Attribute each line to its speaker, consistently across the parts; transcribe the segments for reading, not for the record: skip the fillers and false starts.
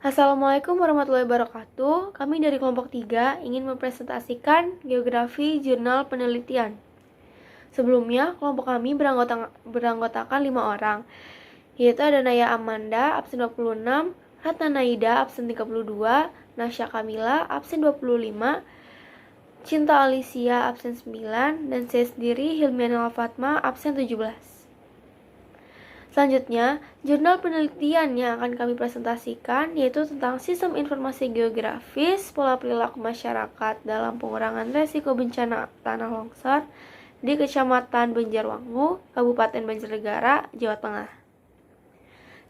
Speaker 1: Assalamualaikum warahmatullahi wabarakatuh. Kami dari kelompok 3 ingin mempresentasikan geografi jurnal penelitian. Sebelumnya, kelompok kami beranggotakan 5 orang, yaitu ada Naya Amanda, absen 26, Ratna Naida, absen 32, Nasya Kamila, absen 25, Cinta Alicia, absen 9, dan saya sendiri, Hilmiana Fatma, absen 17. Selanjutnya, jurnal penelitian yang akan kami presentasikan yaitu tentang sistem informasi geografis, pola perilaku masyarakat dalam pengurangan resiko bencana tanah longsor di Kecamatan Banjarwangu, Kabupaten Banjarnegara, Jawa Tengah.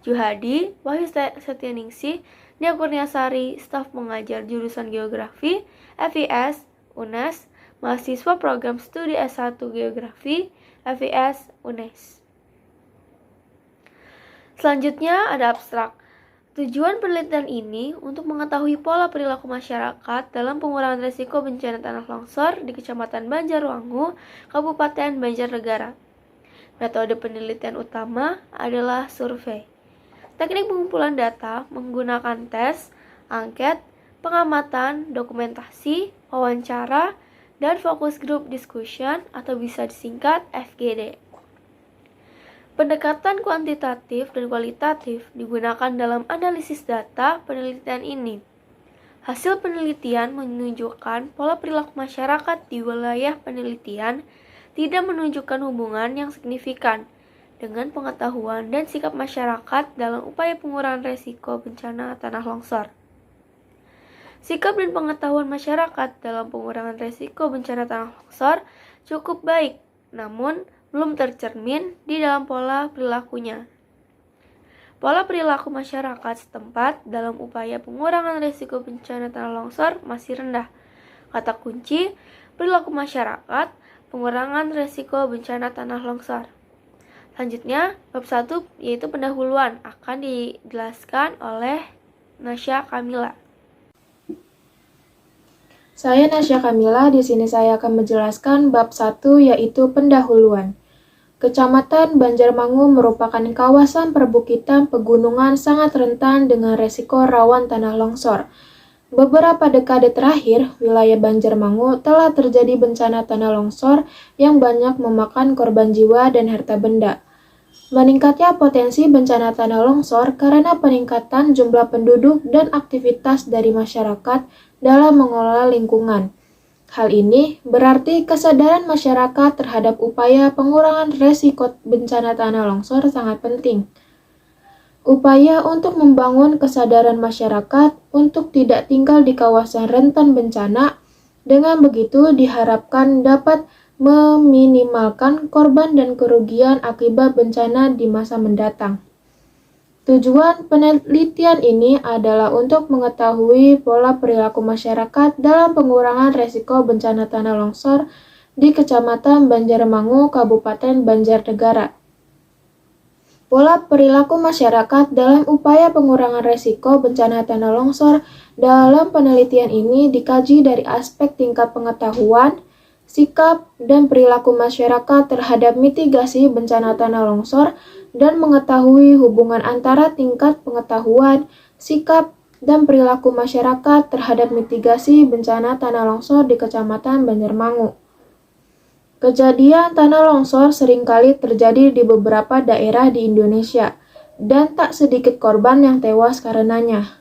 Speaker 1: Juhadi, Wahyu Setianingsih, Nia Kurniasari, staf pengajar jurusan Geografi, FIS, UNES, mahasiswa program studi S1 Geografi, FIS, UNES. Selanjutnya ada abstrak. Tujuan penelitian ini untuk mengetahui pola perilaku masyarakat dalam pengurangan risiko bencana tanah longsor di Kecamatan Banjarwangu, Kabupaten Banjarnegara. Metode penelitian utama adalah survei. Teknik pengumpulan data menggunakan tes, angket, pengamatan, dokumentasi, wawancara, dan focus group discussion atau bisa disingkat FGD. Pendekatan kuantitatif dan kualitatif digunakan dalam analisis data penelitian ini. Hasil penelitian menunjukkan pola perilaku masyarakat di wilayah penelitian tidak menunjukkan hubungan yang signifikan dengan pengetahuan dan sikap masyarakat dalam upaya pengurangan risiko bencana tanah longsor. Sikap dan pengetahuan masyarakat dalam pengurangan risiko bencana tanah longsor cukup baik, namun belum tercermin di dalam pola perilakunya. Pola perilaku masyarakat setempat dalam upaya pengurangan risiko bencana tanah longsor masih rendah. Kata kunci, perilaku masyarakat, pengurangan risiko bencana tanah longsor. Selanjutnya, bab 1 yaitu pendahuluan akan dijelaskan oleh Nasya Kamila.
Speaker 2: Saya Nasya Kamila, di sini saya akan menjelaskan bab 1 yaitu pendahuluan. Kecamatan Banjarmangu merupakan kawasan perbukitan pegunungan sangat rentan dengan resiko rawan tanah longsor. Beberapa dekade terakhir, wilayah Banjarmangu telah terjadi bencana tanah longsor yang banyak memakan korban jiwa dan harta benda. Meningkatnya potensi bencana tanah longsor karena peningkatan jumlah penduduk dan aktivitas dari masyarakat dalam mengelola lingkungan. Hal ini berarti kesadaran masyarakat terhadap upaya pengurangan resiko bencana tanah longsor sangat penting. Upaya untuk membangun kesadaran masyarakat untuk tidak tinggal di kawasan rentan bencana, dengan begitu diharapkan dapat meminimalkan korban dan kerugian akibat bencana di masa mendatang. Tujuan penelitian ini adalah untuk mengetahui pola perilaku masyarakat dalam pengurangan resiko bencana tanah longsor di Kecamatan Banjarmangu, Kabupaten Banjarnegara. Pola perilaku masyarakat dalam upaya pengurangan resiko bencana tanah longsor dalam penelitian ini dikaji dari aspek tingkat pengetahuan, sikap, dan perilaku masyarakat terhadap mitigasi bencana tanah longsor dan mengetahui hubungan antara tingkat pengetahuan, sikap, dan perilaku masyarakat terhadap mitigasi bencana tanah longsor di Kecamatan Banjarmangu. Kejadian tanah longsor seringkali terjadi di beberapa daerah di Indonesia, dan tak sedikit korban yang tewas karenanya.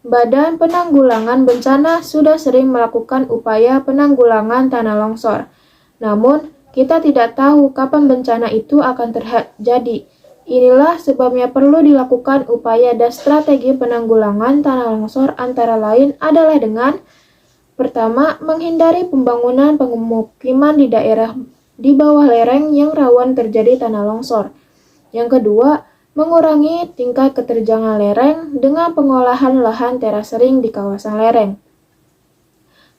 Speaker 2: Badan Penanggulangan Bencana sudah sering melakukan upaya penanggulangan tanah longsor. Namun, kita tidak tahu kapan bencana itu akan terjadi. Inilah sebabnya perlu dilakukan upaya dan strategi penanggulangan tanah longsor antara lain adalah dengan pertama, menghindari pembangunan pemukiman di daerah di bawah lereng yang rawan terjadi tanah longsor. Yang kedua, mengurangi tingkat keterjangan lereng dengan pengolahan lahan terasering di kawasan lereng.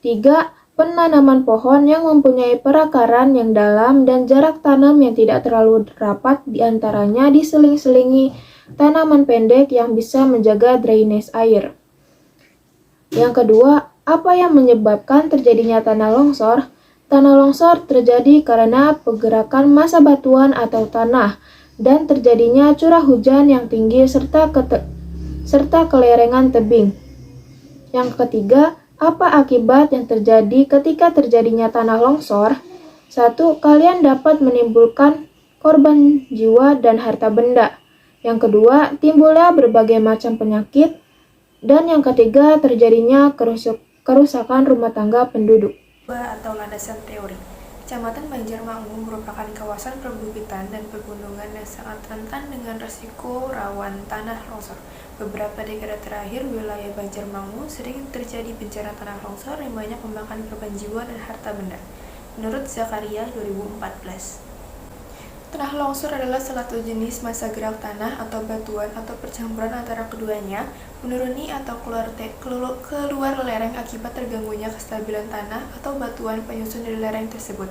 Speaker 2: 3. Penanaman pohon yang mempunyai perakaran yang dalam dan jarak tanam yang tidak terlalu rapat, diantaranya diseling-selingi tanaman pendek yang bisa menjaga drainase air. Yang kedua, apa yang menyebabkan terjadinya tanah longsor? Tanah longsor terjadi karena pergerakan massa batuan atau tanah dan terjadinya curah hujan yang tinggi serta serta kelerengan tebing. Yang ketiga, apa akibat yang terjadi ketika terjadinya tanah longsor? 1. Kalian dapat menimbulkan korban jiwa dan harta benda. Yang kedua, timbulnya berbagai macam penyakit. Dan yang ketiga, terjadinya kerusakan rumah tangga penduduk.
Speaker 1: Atau landasan teori. Kecamatan Banjarmangu merupakan kawasan perbukitan dan pegunungan yang sangat rentan dengan risiko rawan tanah longsor. Beberapa dekade terakhir, wilayah Banjarmangu sering terjadi bencana tanah longsor yang banyak memakan korban jiwa dan harta benda. Menurut Zakaria 2014. Tanah longsor adalah salah satu jenis massa gerak tanah atau batuan atau percampuran antara keduanya, menuruni atau keluar lereng akibat terganggunya kestabilan tanah atau batuan penyusun dari lereng tersebut.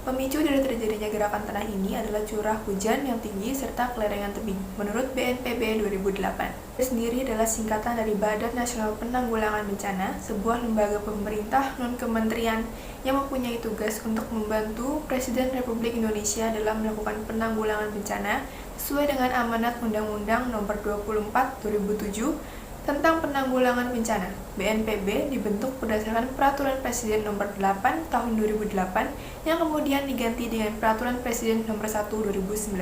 Speaker 1: Pemicu dari terjadinya gerakan tanah ini adalah curah hujan yang tinggi serta kelerengan tebing. Menurut BNPB 2008, itu sendiri adalah singkatan dari Badan Nasional Penanggulangan Bencana, sebuah lembaga pemerintah non-kementerian yang mempunyai tugas untuk membantu Presiden Republik Indonesia dalam melakukan penanggulangan bencana sesuai dengan amanat Undang-Undang Nomor 24 2007 tentang penanggulangan bencana. BNPB dibentuk berdasarkan Peraturan Presiden Nomor 8 Tahun 2008 yang kemudian diganti dengan Peraturan Presiden Nomor 1 2019.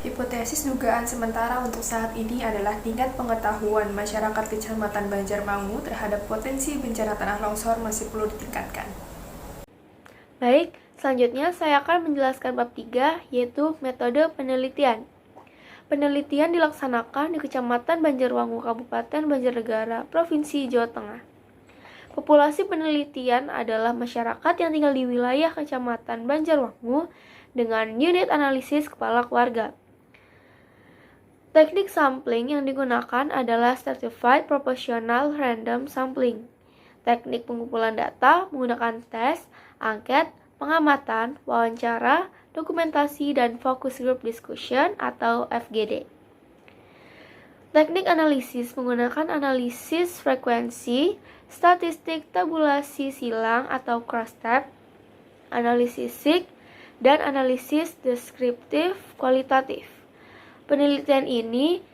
Speaker 1: Hipotesis dugaan sementara untuk saat ini adalah tingkat pengetahuan masyarakat Kecamatan Banjarmangu terhadap potensi bencana tanah longsor masih perlu ditingkatkan. Baik, selanjutnya saya akan menjelaskan bab 3, yaitu metode penelitian. Penelitian dilaksanakan di Kecamatan Banjarwangu, Kabupaten Banjarnegara, Provinsi Jawa Tengah. Populasi penelitian adalah masyarakat yang tinggal di wilayah Kecamatan Banjarwangu dengan unit analisis kepala keluarga. Teknik sampling yang digunakan adalah Stratified Proportional Random Sampling. Teknik pengumpulan data menggunakan tes, angket, pengamatan, wawancara, dokumentasi, dan focus group discussion atau FGD. Teknik analisis menggunakan analisis frekuensi, statistik tabulasi silang atau crosstab, analisis SIG, dan analisis deskriptif kualitatif. Penelitian ini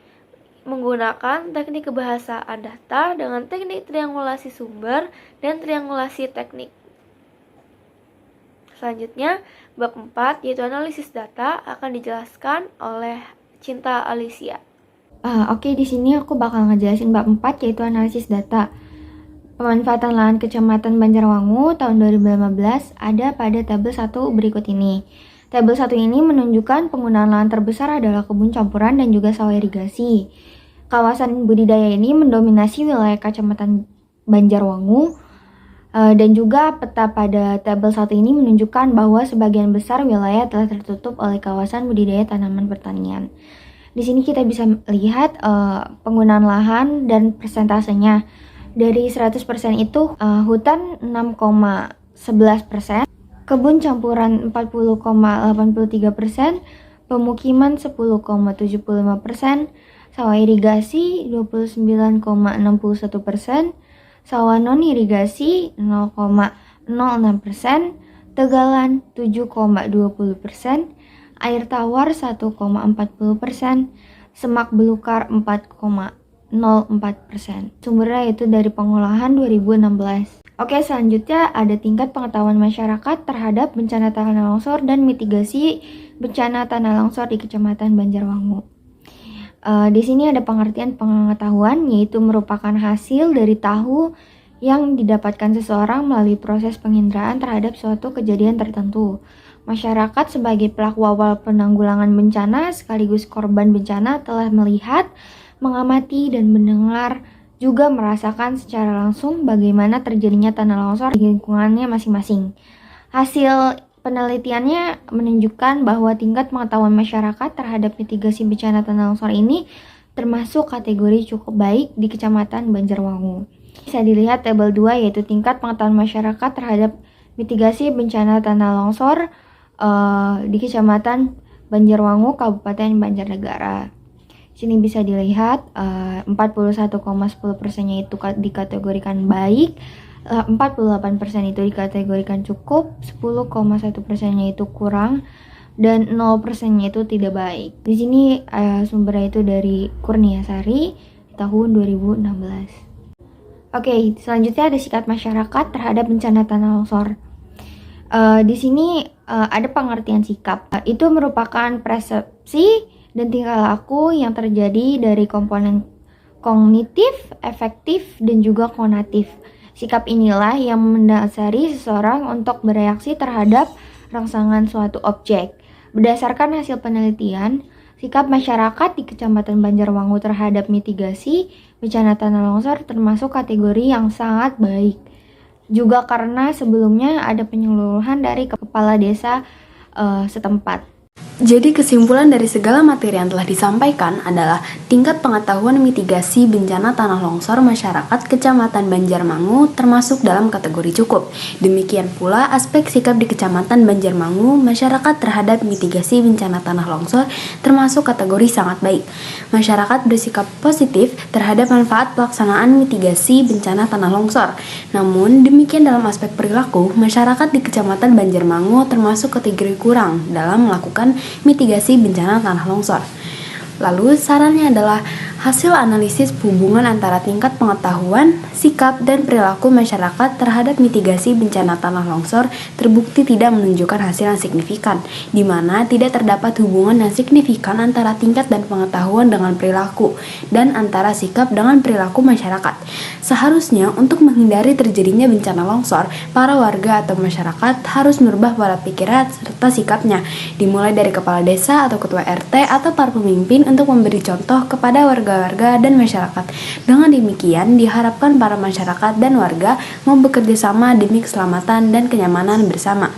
Speaker 1: menggunakan teknik kebahasaan data dengan teknik triangulasi sumber dan triangulasi teknik. Selanjutnya, bab 4 yaitu analisis data akan dijelaskan oleh Cinta Alicia.
Speaker 3: Oke, di sini aku bakal ngejelasin bab 4 yaitu analisis data. Pemanfaatan lahan Kecamatan Banjarwangu tahun 2015 ada pada tabel 1 berikut ini. Tabel 1 ini menunjukkan penggunaan lahan terbesar adalah kebun campuran dan juga sawah irigasi. Kawasan budidaya ini mendominasi wilayah Kecamatan Banjarwangu. Dan juga peta pada tabel 1 ini menunjukkan bahwa sebagian besar wilayah telah tertutup oleh kawasan budidaya tanaman pertanian. Di sini kita bisa lihat penggunaan lahan dan persentasenya. Dari 100% itu hutan 6,11%, kebun campuran 40,83%, pemukiman 10,75%, sawah irigasi 29,61%, sawah non-irigasi 0,06%, tegalan 7,20%, air tawar 1,40%, semak belukar 4,04%. Sumbernya itu dari pengolahan 2016. Oke, selanjutnya ada tingkat pengetahuan masyarakat terhadap bencana tanah longsor dan mitigasi bencana tanah longsor di Kecamatan Banjarwangu. Di sini ada pengertian pengetahuan, yaitu merupakan hasil dari tahu yang didapatkan seseorang melalui proses penginderaan terhadap suatu kejadian tertentu. Masyarakat sebagai pelaku awal penanggulangan bencana sekaligus korban bencana telah melihat, mengamati, dan mendengar, juga merasakan secara langsung bagaimana terjadinya tanah longsor di lingkungannya masing-masing. Hasil penelitiannya menunjukkan bahwa tingkat pengetahuan masyarakat terhadap mitigasi bencana tanah longsor ini termasuk kategori cukup baik di Kecamatan Banjarwangu. Bisa dilihat tabel 2 yaitu tingkat pengetahuan masyarakat terhadap mitigasi bencana tanah longsor di Kecamatan Banjarwangu, Kabupaten Banjarnegara. Sini bisa dilihat 41,10%-nya itu dikategorikan baik, 48% itu dikategorikan cukup, 10,1%-nya itu kurang, dan 0%-nya itu tidak baik. Di sini sumbernya itu dari Kurniasari, tahun 2016. Oke, selanjutnya ada sikap masyarakat terhadap bencana tanah longsor. Di sini ada pengertian sikap. Itu merupakan persepsi dan tingkah laku yang terjadi dari komponen kognitif, efektif, dan juga konatif. Sikap inilah yang mendasari seseorang untuk bereaksi terhadap rangsangan suatu objek. Berdasarkan hasil penelitian, sikap masyarakat di Kecamatan Banjarwangu terhadap mitigasi bencana tanah longsor termasuk kategori yang sangat baik. Juga karena sebelumnya ada penyuluhan dari kepala desa setempat.
Speaker 4: Jadi kesimpulan dari segala materi yang telah disampaikan adalah tingkat pengetahuan mitigasi bencana tanah longsor masyarakat Kecamatan Banjarmangu termasuk dalam kategori cukup. Demikian pula aspek sikap di Kecamatan Banjarmangu masyarakat terhadap mitigasi bencana tanah longsor termasuk kategori sangat baik. Masyarakat bersikap positif terhadap manfaat pelaksanaan mitigasi bencana tanah longsor. Namun demikian dalam aspek perilaku, masyarakat di Kecamatan Banjarmangu termasuk kategori kurang dalam melakukan mitigasi bencana tanah longsor. Lalu sarannya adalah hasil analisis hubungan antara tingkat pengetahuan, sikap, dan perilaku masyarakat terhadap mitigasi bencana tanah longsor terbukti tidak menunjukkan hasil yang signifikan, di mana tidak terdapat hubungan yang signifikan antara tingkat dan pengetahuan dengan perilaku, dan antara sikap dengan perilaku masyarakat. Seharusnya untuk menghindari terjadinya bencana longsor, para warga atau masyarakat harus merubah pola pikiran serta sikapnya, dimulai dari kepala desa atau ketua RT atau para pemimpin untuk memberi contoh kepada warga-warga dan masyarakat. Dengan demikian, diharapkan para masyarakat dan warga mau bekerja sama demi keselamatan dan kenyamanan bersama.